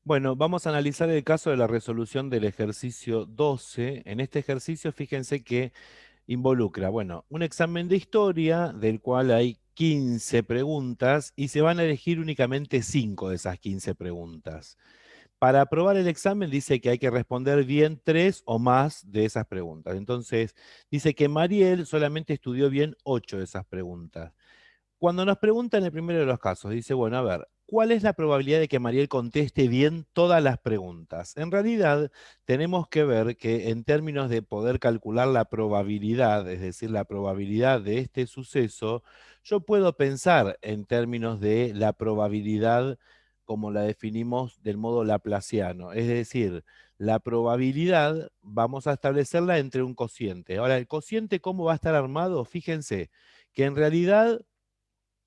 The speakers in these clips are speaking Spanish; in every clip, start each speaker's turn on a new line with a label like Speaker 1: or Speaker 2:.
Speaker 1: Bueno, vamos a analizar el caso de la resolución del ejercicio 12. En este ejercicio, fíjense que involucra, bueno, un examen de historia del cual hay 15 preguntas y se van a elegir únicamente 5 de esas 15 preguntas. Para aprobar el examen dice que hay que responder bien 3 o más de esas preguntas. Entonces, dice que Mariel solamente estudió bien 8 de esas preguntas. Cuando nos preguntan el primero de los casos, dice, bueno, a ver, ¿cuál es la probabilidad de que Mariel conteste bien todas las preguntas? En realidad, tenemos que ver que en términos de poder calcular la probabilidad, es decir, la probabilidad de este suceso, yo puedo pensar en términos de la probabilidad como la definimos del modo laplaciano, es decir, la probabilidad vamos a establecerla entre un cociente. Ahora, el cociente, ¿cómo va a estar armado? Fíjense que en realidad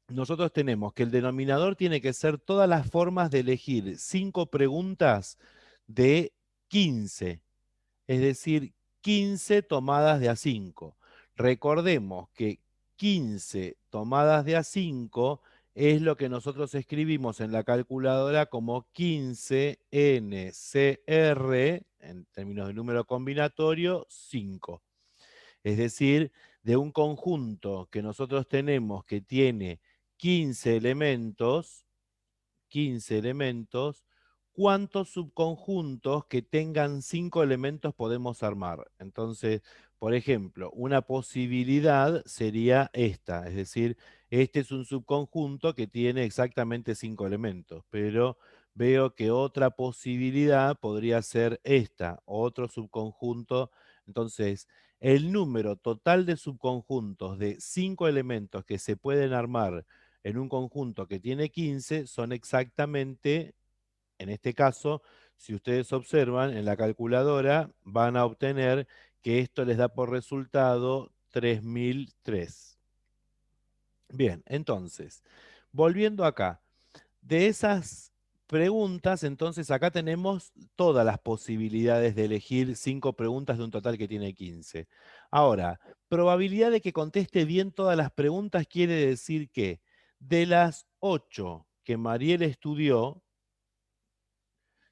Speaker 1: nosotros tenemos que el denominador tiene que ser todas las formas de elegir 5 preguntas de 15, es decir, 15 tomadas de A5. Recordemos que 15 tomadas de A5 es lo que nosotros escribimos en la calculadora como 15 NCR, en términos de número combinatorio, 5. Es decir, de un conjunto que nosotros tenemos que tiene 15 elementos, 15 elementos, ¿cuántos subconjuntos que tengan 5 elementos podemos armar? Entonces, por ejemplo, una posibilidad sería esta, es decir, este es un subconjunto que tiene exactamente 5 elementos, pero veo que otra posibilidad podría ser esta, otro subconjunto. Entonces, el número total de subconjuntos de 5 elementos que se pueden armar en un conjunto que tiene 15 son exactamente, en este caso, si ustedes observan en la calculadora, van a obtener que esto les da por resultado 3003. Bien, entonces, volviendo acá, de esas preguntas, entonces acá tenemos todas las posibilidades de elegir 5 preguntas de un total que tiene 15. Ahora, probabilidad de que conteste bien todas las preguntas quiere decir que de las 8 que Mariel estudió,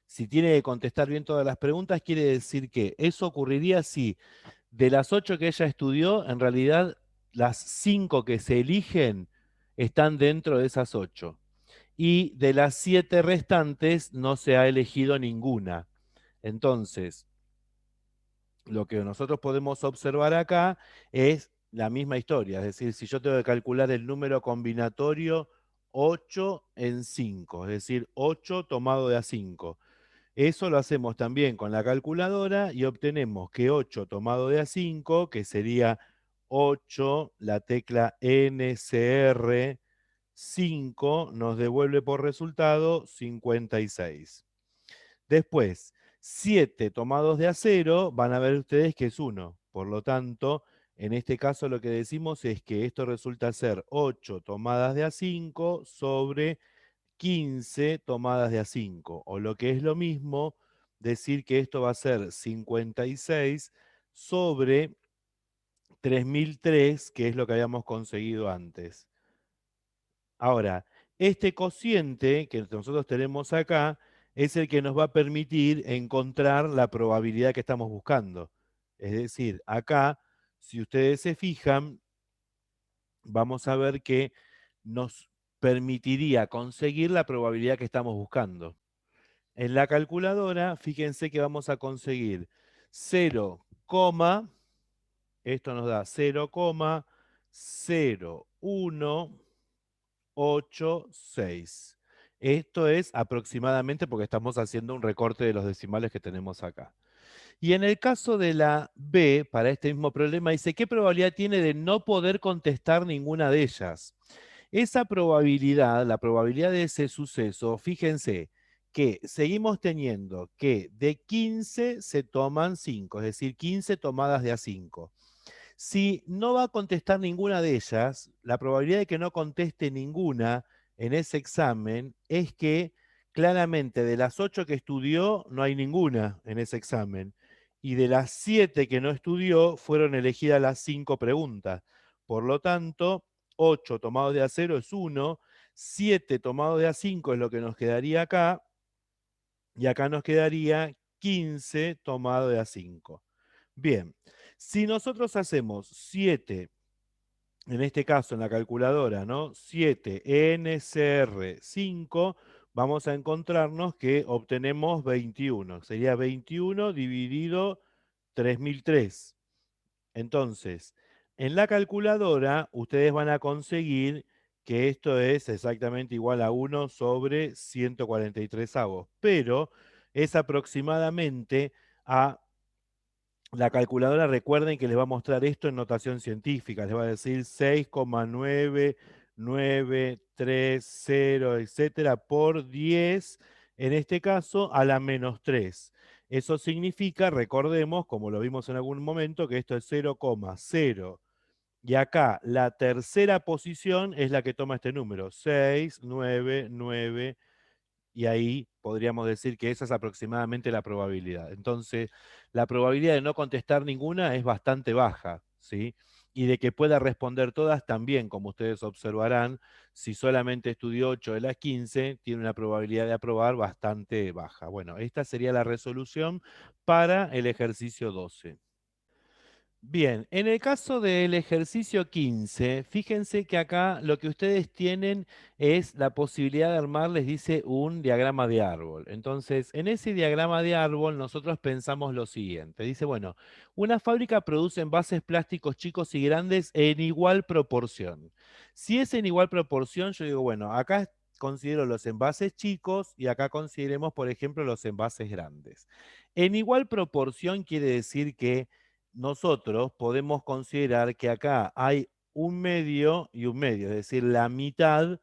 Speaker 1: si tiene que contestar bien todas las preguntas, quiere decir que eso ocurriría si de las 8 que ella estudió, en realidad las 5 que se eligen están dentro de esas 8 y de las 7 restantes no se ha elegido ninguna. Entonces, lo que nosotros podemos observar acá es la misma historia, es decir, si yo tengo que calcular el número combinatorio 8 en 5, es decir, 8 tomado de A5. Eso lo hacemos también con la calculadora y obtenemos que 8 tomado de A5, que sería 8, la tecla NCR 5 nos devuelve por resultado 56. Después, 7 tomados de A0, van a ver ustedes que es 1. Por lo tanto, en este caso lo que decimos es que esto resulta ser 8 tomadas de A5 sobre 15 tomadas de A5. O lo que es lo mismo, decir que esto va a ser 56 sobre 3003, que es lo que habíamos conseguido antes. Ahora, este cociente que nosotros tenemos acá es el que nos va a permitir encontrar la probabilidad que estamos buscando. Es decir, acá, si ustedes se fijan, vamos a ver que nos permitiría conseguir la probabilidad que estamos buscando. En la calculadora, fíjense que vamos a conseguir 0, esto nos da 0,0186. Esto es aproximadamente porque estamos haciendo un recorte de los decimales que tenemos acá. Y en el caso de la B, para este mismo problema, dice, ¿qué probabilidad tiene de no poder contestar ninguna de ellas? Esa probabilidad, la probabilidad de ese suceso, fíjense que seguimos teniendo que de 15 se toman 5, es decir, 15 tomadas de A5. Si no va a contestar ninguna de ellas, la probabilidad de que no conteste ninguna en ese examen es que claramente de las 8 que estudió no hay ninguna en ese examen. Y de las 7 que no estudió fueron elegidas las 5 preguntas. Por lo tanto, 8 tomado de A0 es 1, 7 tomado de A5 es lo que nos quedaría acá, Y acá nos quedaría 15 tomado de a 5. Bien, si nosotros hacemos 7, en este caso en la calculadora, ¿no? 7 NCR 5, vamos a encontrarnos que obtenemos 21. Sería 21 dividido 3003. Entonces, en la calculadora, ustedes van a conseguir que esto es exactamente igual a 1 sobre 143 avos, pero es aproximadamente a la calculadora. Recuerden que les va a mostrar esto en notación científica, les va a decir 6,9930, etcétera, por 10, en este caso a la menos 3. Eso significa, recordemos, como lo vimos en algún momento, que esto es 0,0. Y acá la tercera posición es la que toma este número, 699, y ahí podríamos decir que esa es aproximadamente la probabilidad. Entonces, la probabilidad de no contestar ninguna es bastante baja, ¿sí? Y de que pueda responder todas también, como ustedes observarán, si solamente estudió 8 de las 15, tiene una probabilidad de aprobar bastante baja. Bueno, esta sería la resolución para el ejercicio 12. Bien, en el caso del ejercicio 15, fíjense que acá lo que ustedes tienen es la posibilidad de armar, les dice, un diagrama de árbol. Entonces, en ese diagrama de árbol nosotros pensamos lo siguiente. Dice, bueno, una fábrica produce envases plásticos chicos y grandes en igual proporción. Si es en igual proporción, yo digo, bueno, acá considero los envases chicos y acá consideremos, por ejemplo, los envases grandes. En igual proporción quiere decir que nosotros podemos considerar que acá hay un medio y un medio, es decir, la mitad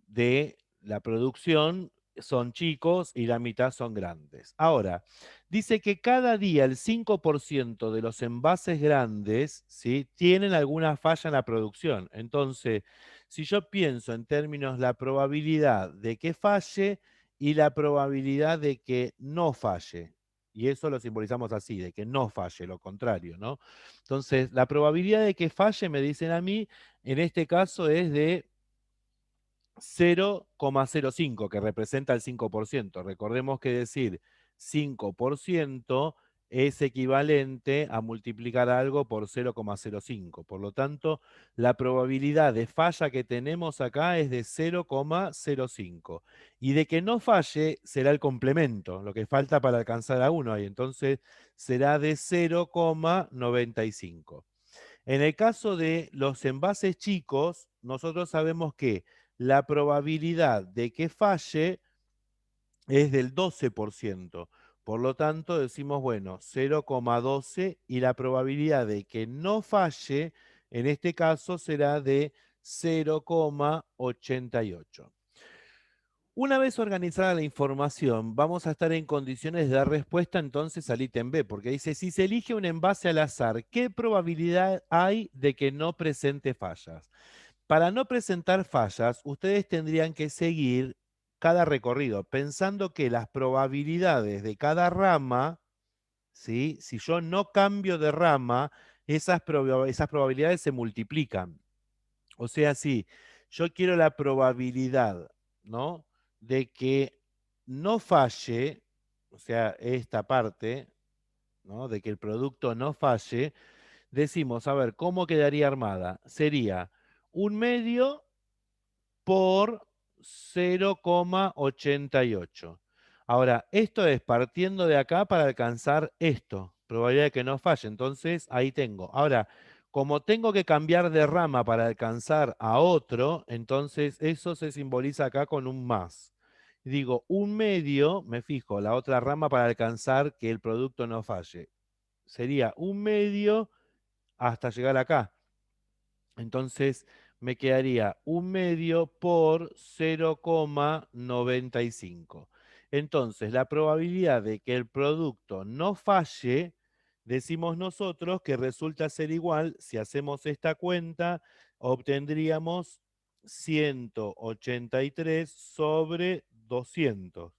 Speaker 1: de la producción son chicos y la mitad son grandes. Ahora, dice que cada día el 5% de los envases grandes, ¿sí?, tienen alguna falla en la producción. Entonces, si yo pienso en términos la probabilidad de que falle y la probabilidad de que no falle, y eso lo simbolizamos así, de que no falle, lo contrario, ¿no? Entonces, la probabilidad de que falle, me dicen a mí, en este caso es de 0,05, que representa el 5%. Recordemos que decir 5% es equivalente a multiplicar algo por 0,05. Por lo tanto, la probabilidad de falla que tenemos acá es de 0,05. Y de que no falle será el complemento, lo que falta para alcanzar a 1 ahí. Entonces, será de 0,95. En el caso de los envases chicos, nosotros sabemos que la probabilidad de que falle es del 12%. Por lo tanto, decimos, bueno, 0,12, y la probabilidad de que no falle, en este caso, será de 0,88. Una vez organizada la información, vamos a estar en condiciones de dar respuesta entonces al ítem B, porque dice, si se elige un envase al azar, ¿qué probabilidad hay de que no presente fallas? Para no presentar fallas, ustedes tendrían que seguir cada recorrido, pensando que las probabilidades de cada rama, ¿sí?, si yo no cambio de rama, esas probabilidades se multiplican. O sea, si yo quiero la probabilidad, ¿no?, de que no falle, o sea, esta parte, ¿no?, de que el producto no falle, decimos, a ver, ¿cómo quedaría armada? Sería un medio por 0,88. Ahora, esto es partiendo de acá para alcanzar esto, probabilidad de que no falle. Entonces, ahí tengo. Ahora, como tengo que cambiar de rama para alcanzar a otro, entonces eso se simboliza acá con un más. Digo, un medio, me fijo, la otra rama para alcanzar que el producto no falle. Sería un medio hasta llegar acá. Entonces me quedaría un medio por 0,95. Entonces, la probabilidad de que el producto no falle, decimos nosotros que resulta ser igual, si hacemos esta cuenta, obtendríamos 183 sobre 200,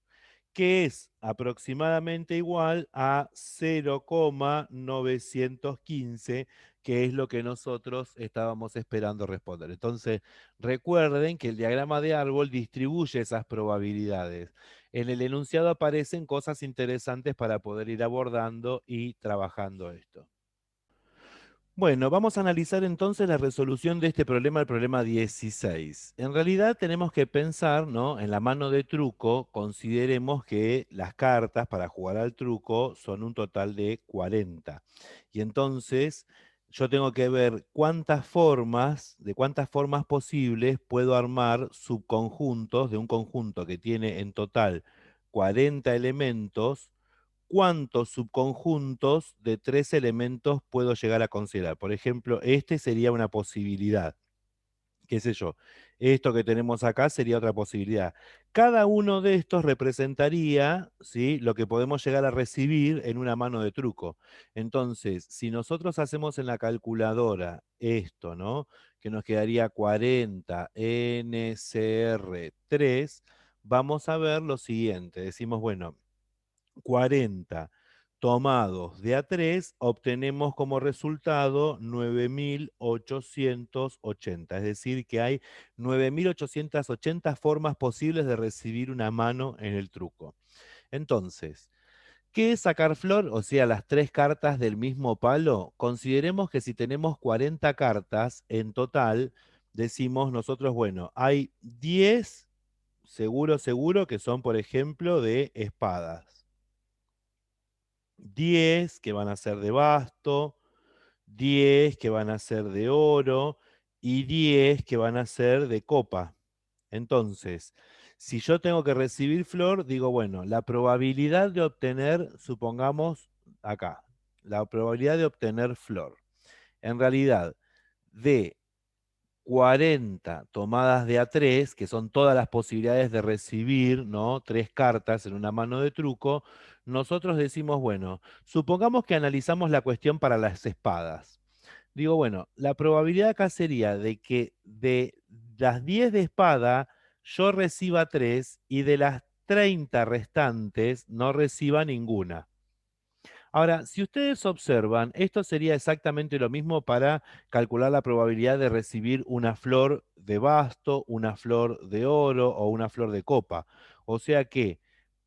Speaker 1: que es aproximadamente igual a 0,915, que es lo que nosotros estábamos esperando responder. Entonces, recuerden que el diagrama de árbol distribuye esas probabilidades. En el enunciado aparecen cosas interesantes para poder ir abordando y trabajando esto. Bueno, vamos a analizar entonces la resolución de este problema, el problema 16. En realidad tenemos que pensar, ¿no? En la mano de truco, consideremos que las cartas para jugar al truco son un total de 40. Y entonces yo tengo que ver de cuántas formas posibles puedo armar subconjuntos de un conjunto que tiene en total 40 elementos. ¿Cuántos subconjuntos de 3 elementos puedo llegar a considerar? Por ejemplo, este sería una posibilidad. ¿Qué sé yo? Esto que tenemos acá sería otra posibilidad. Cada uno de estos representaría, ¿sí?, lo que podemos llegar a recibir en una mano de truco. Entonces, si nosotros hacemos en la calculadora esto, ¿no? Que nos quedaría 40 NCR3, vamos a ver lo siguiente. Decimos, bueno, 40 tomados de A3, obtenemos como resultado 9.880. Es decir, que hay 9.880 formas posibles de recibir una mano en el truco. Entonces, ¿qué es sacar flor? O sea, las 3 cartas del mismo palo. Consideremos que si tenemos 40 cartas en total, decimos nosotros, bueno, hay 10 seguro que son, por ejemplo, de espadas. 10 que van a ser de basto, 10 que van a ser de oro y 10 que van a ser de copa. Entonces, si yo tengo que recibir flor, digo, bueno, la probabilidad de obtener, supongamos acá, la probabilidad de obtener flor. En realidad, de 40 tomadas de A3, que son todas las posibilidades de recibir, ¿no?, 3 cartas en una mano de truco, nosotros decimos, bueno, supongamos que analizamos la cuestión para las espadas. Digo, bueno, la probabilidad acá sería de que de las 10 de espada yo reciba 3 y de las 30 restantes no reciba ninguna. Ahora, si ustedes observan, esto sería exactamente lo mismo para calcular la probabilidad de recibir una flor de basto, una flor de oro o una flor de copa. O sea que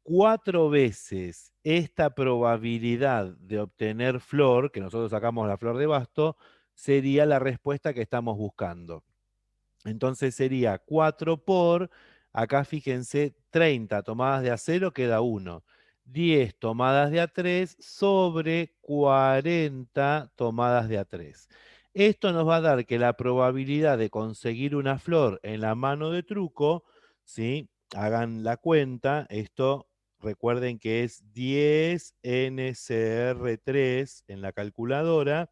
Speaker 1: 4 veces esta probabilidad de obtener flor, que nosotros sacamos la flor de basto, sería la respuesta que estamos buscando. Entonces sería 4 por, acá fíjense, 30 tomadas de A0 queda 1. 10 tomadas de A3 sobre 40 tomadas de A3. Esto nos va a dar que la probabilidad de conseguir una flor en la mano de truco, ¿sí?, hagan la cuenta, esto recuerden que es 10 NCR3 en la calculadora,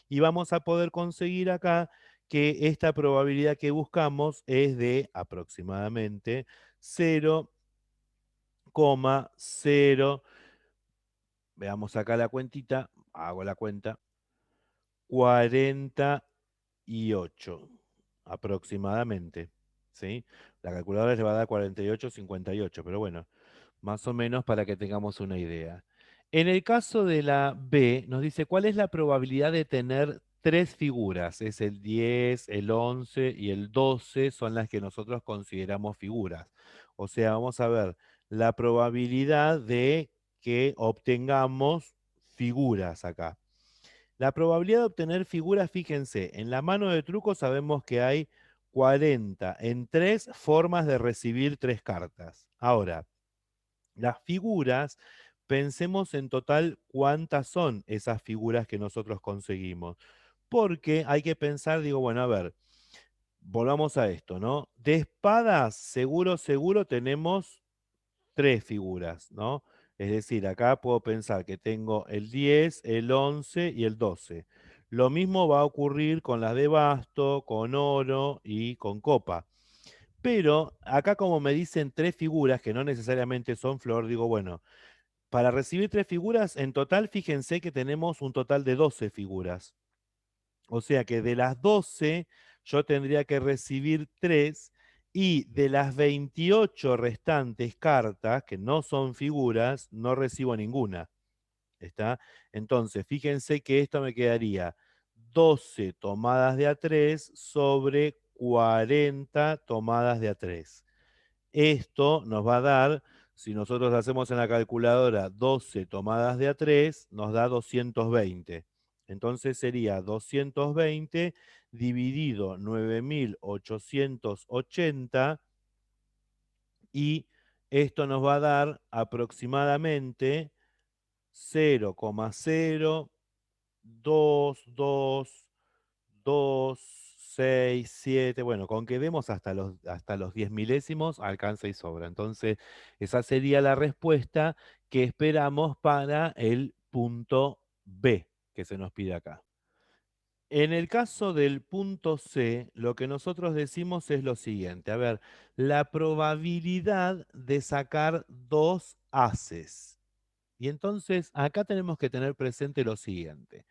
Speaker 1: y vamos a poder conseguir acá que esta probabilidad que buscamos es de aproximadamente 0,0, veamos acá la cuentita, hago la cuenta, 48 aproximadamente, ¿sí? La calculadora le va a dar 48,58, pero bueno, más o menos para que tengamos una idea. En el caso de la B, nos dice cuál es la probabilidad de tener 3 figuras. Es el 10, el 11 y el 12 son las que nosotros consideramos figuras. O sea, vamos a ver la probabilidad de que obtengamos figuras acá. La probabilidad de obtener figuras, fíjense, en la mano de truco sabemos que hay 40 en 3 formas de recibir 3 cartas. Ahora, las figuras, pensemos en total cuántas son esas figuras que nosotros conseguimos. Porque hay que pensar, digo, bueno, a ver, volvamos a esto, ¿no? De espadas, seguro tenemos 3 figuras, ¿no? Es decir, acá puedo pensar que tengo el 10, el 11 y el 12. Lo mismo va a ocurrir con las de basto, con oro y con copa. Pero acá como me dicen 3 figuras, que no necesariamente son flor, digo, bueno, para recibir 3 figuras, en total, fíjense que tenemos un total de 12 figuras. O sea que de las 12, yo tendría que recibir 3 Y de las 28 restantes cartas, que no son figuras, no recibo ninguna. ¿Está? Entonces, fíjense que esto me quedaría 12 tomadas de A3 sobre 40 tomadas de A3. Esto nos va a dar, si nosotros hacemos en la calculadora 12 tomadas de A3, nos da 220. Entonces sería 220 dividido 9880 y esto nos va a dar aproximadamente 0,02267. Bueno, con que demos hasta los 10 milésimos, alcanza y sobra. Entonces, esa sería la respuesta que esperamos para el punto B que se nos pide acá. En el caso del punto C, lo que nosotros decimos es lo siguiente. A ver, la probabilidad de sacar dos haces. Y entonces acá tenemos que tener presente lo siguiente.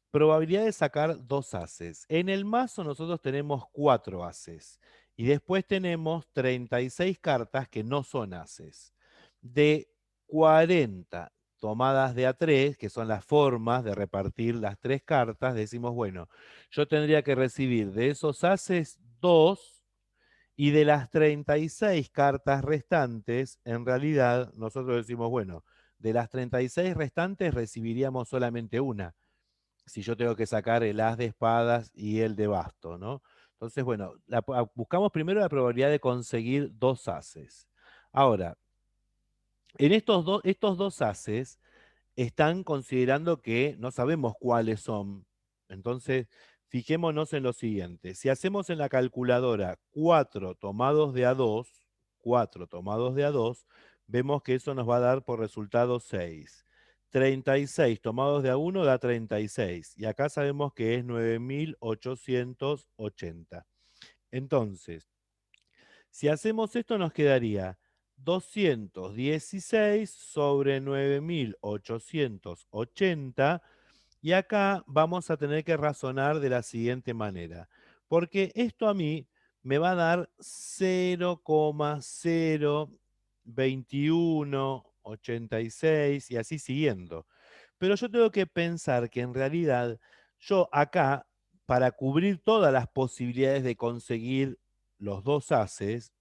Speaker 1: Probabilidad de sacar dos haces. En el mazo nosotros tenemos 4 haces. Y después tenemos 36 cartas que no son haces. De 40 tomadas de A3, que son las formas de repartir las 3 cartas, decimos, bueno, yo tendría que recibir de esos haces 2 y de las 36 cartas restantes, en realidad nosotros decimos, bueno, de las 36 restantes recibiríamos solamente una si yo tengo que sacar el as de espadas y el de basto, ¿no? Entonces, bueno, buscamos primero la probabilidad de conseguir dos ases. Ahora, en estos dos ases están considerando que no sabemos cuáles son. Entonces, fijémonos en lo siguiente. Si hacemos en la calculadora 4 tomados de A2, 4 tomados de A2, vemos que eso nos va a dar por resultado 6. 36 tomados de A1 da 36. Y acá sabemos que es 9880. Entonces, si hacemos esto nos quedaría 216 sobre 9880 y acá vamos a tener que razonar de la siguiente manera, porque esto a mí me va a dar 0,02186 y así siguiendo. Pero yo tengo que pensar que en realidad yo acá, para cubrir todas las posibilidades de conseguir los dos haces,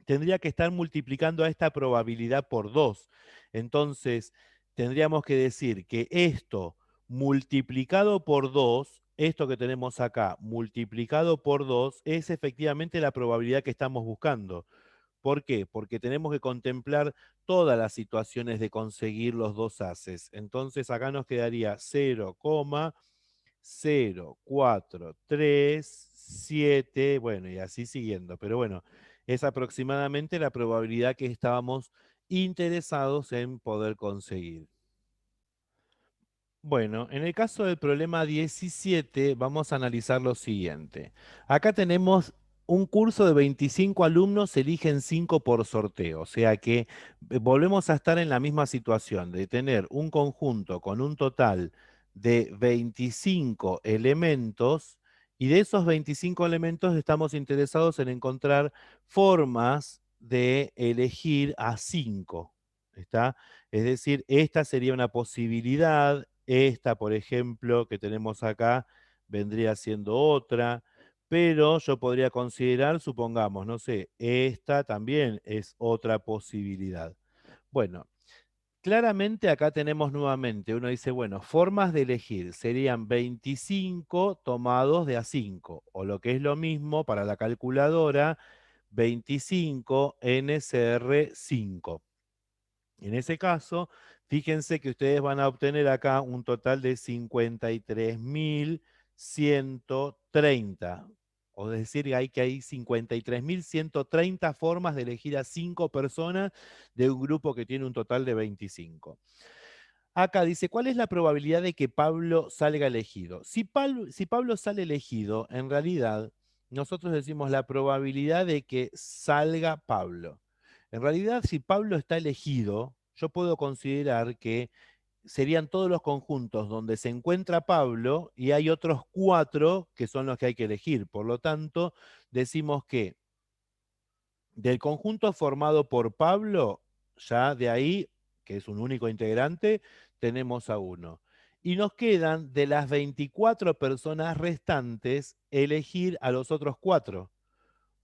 Speaker 1: tendría que estar multiplicando a esta probabilidad por 2. Entonces, tendríamos que decir que esto multiplicado por 2, esto que tenemos acá multiplicado por 2, es efectivamente la probabilidad que estamos buscando. ¿Por qué? Porque tenemos que contemplar todas las situaciones de conseguir los dos haces. Entonces acá nos quedaría 0,0437, bueno, y así siguiendo. Pero bueno, es aproximadamente la probabilidad que estábamos interesados en poder conseguir. Bueno, en el caso del problema 17, vamos a analizar lo siguiente. Acá tenemos un curso de 25 alumnos, se eligen 5 por sorteo, o sea que volvemos a estar en la misma situación de tener un conjunto con un total de 25 elementos y de esos 25 elementos estamos interesados en encontrar formas de elegir a 5. ¿Está? Es decir, esta sería una posibilidad, esta, por ejemplo, que tenemos acá, vendría siendo otra, pero yo podría considerar, supongamos, no sé, esta también es otra posibilidad. Bueno, claramente acá tenemos nuevamente, uno dice, bueno, formas de elegir serían 25 tomados de A5, o lo que es lo mismo para la calculadora, 25 NCR5. En ese caso, fíjense que ustedes van a obtener acá un total de 53.130. O decir, que hay 53.130 formas de elegir a 5 personas de un grupo que tiene un total de 25. Acá dice, ¿cuál es la probabilidad de que Pablo salga elegido? Si Pablo sale elegido, en realidad, nosotros decimos la probabilidad de que salga Pablo. En realidad, si Pablo está elegido, yo puedo considerar que serían todos los conjuntos donde se encuentra Pablo y hay otros 4 que son los que hay que elegir. Por lo tanto, decimos que Del conjunto formado por Pablo, ya de ahí, que es un único integrante, tenemos a uno. Y nos quedan de las 24 personas restantes elegir a los otros 4.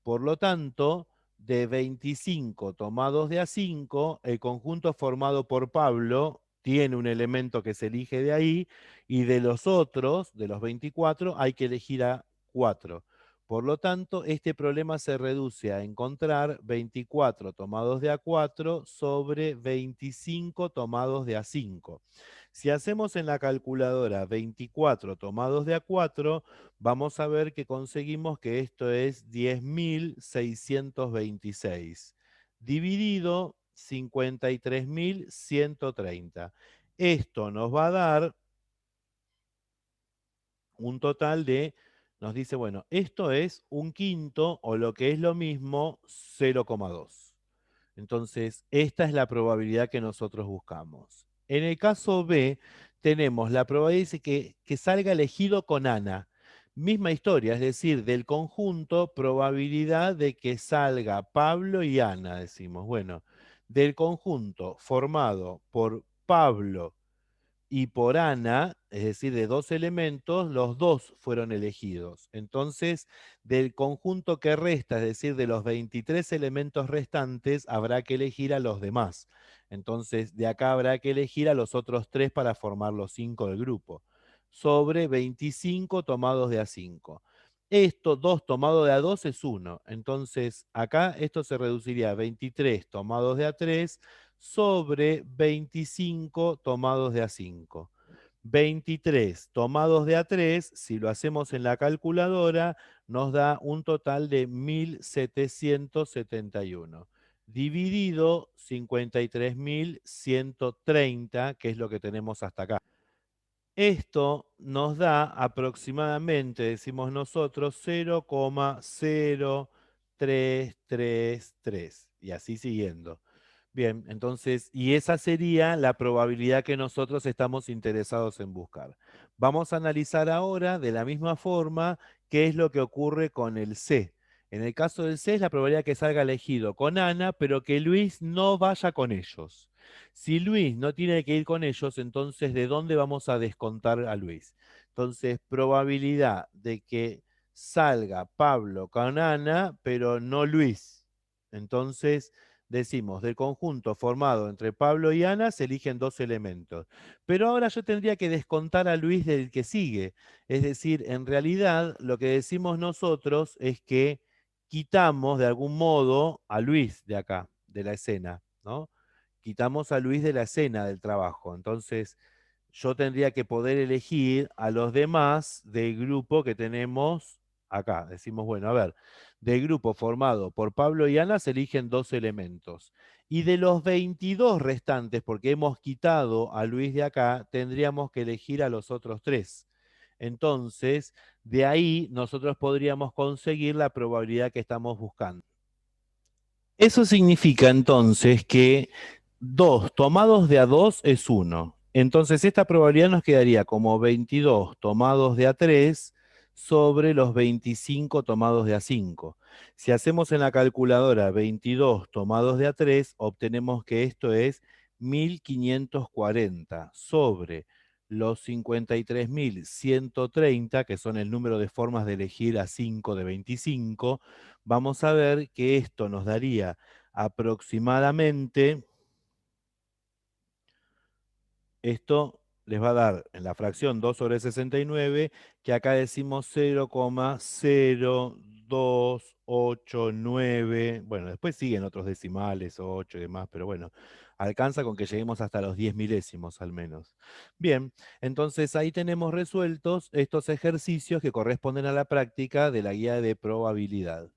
Speaker 1: Por lo tanto, de 25 tomados de A5, el conjunto formado por Pablo tiene un elemento que se elige de ahí, y de los otros, de los 24, hay que elegir a 4. Por lo tanto, este problema se reduce a encontrar 24 tomados de A4 sobre 25 tomados de A5. Si hacemos en la calculadora 24 tomados de A4, vamos a ver que conseguimos que esto es 10.626 dividido 53.130. Esto nos va a dar un total de, nos dice, bueno, esto es un quinto o lo que es lo mismo 0,2. Entonces, esta es la probabilidad que nosotros buscamos. En el caso B, tenemos la probabilidad de que salga elegido con Ana. Misma historia, es decir, del conjunto, probabilidad de que salga Pablo y Ana, decimos. Bueno, del conjunto formado por Pablo y por Ana, es decir, de 2 elementos, los 2 fueron elegidos. Entonces, del conjunto que resta, es decir, de los 23 elementos restantes, habrá que elegir a los demás. Entonces, de acá habrá que elegir a los otros 3 para formar los 5 del grupo. Sobre 25 tomados de A5. Esto, 2 tomado de A2 es 1. Entonces, acá esto se reduciría a 23 tomados de A3 sobre 25 tomados de A5. 23 tomados de A3, si lo hacemos en la calculadora, nos da un total de 1.771. Dividido 53.130, que es lo que tenemos hasta acá. Esto nos da aproximadamente, decimos nosotros, 0,0333 y así siguiendo. Bien, entonces, y esa sería la probabilidad que nosotros estamos interesados en buscar. Vamos a analizar ahora de la misma forma qué es lo que ocurre con el C. En el caso del C es la probabilidad que salga elegido con Ana, pero que Luis no vaya con ellos. Si Luis no tiene que ir con ellos, entonces ¿de dónde vamos a descontar a Luis? Entonces, probabilidad de que salga Pablo con Ana, pero no Luis. Entonces, decimos, del conjunto formado entre Pablo y Ana se eligen 2 elementos. Pero ahora yo tendría que descontar a Luis del que sigue. Es decir, en realidad lo que decimos nosotros es que quitamos de algún modo a Luis de acá, de la escena, ¿no? Quitamos a Luis de la escena del trabajo. Entonces, yo tendría que poder elegir a los demás del grupo que tenemos acá. Decimos, bueno, a ver, del grupo formado por Pablo y Ana se eligen 2 elementos. Y de los 22 restantes, porque hemos quitado a Luis de acá, tendríamos que elegir a los otros 3. Entonces, de ahí nosotros podríamos conseguir la probabilidad que estamos buscando. Eso significa entonces que 2 tomados de A2 es 1. Entonces esta probabilidad nos quedaría como 22 tomados de A3 sobre los 25 tomados de A5. Si hacemos en la calculadora 22 tomados de A3, obtenemos que esto es 1540 sobre los 53.130, que son el número de formas de elegir A5 de 25, vamos a ver que esto nos daría aproximadamente, esto les va a dar en la fracción 2 sobre 69, que acá decimos 0,0289, bueno, después siguen otros decimales, 8 y demás, pero bueno, alcanza con que lleguemos hasta los 10 milésimos al menos. Bien, entonces ahí tenemos resueltos estos ejercicios que corresponden a la práctica de la guía de probabilidad.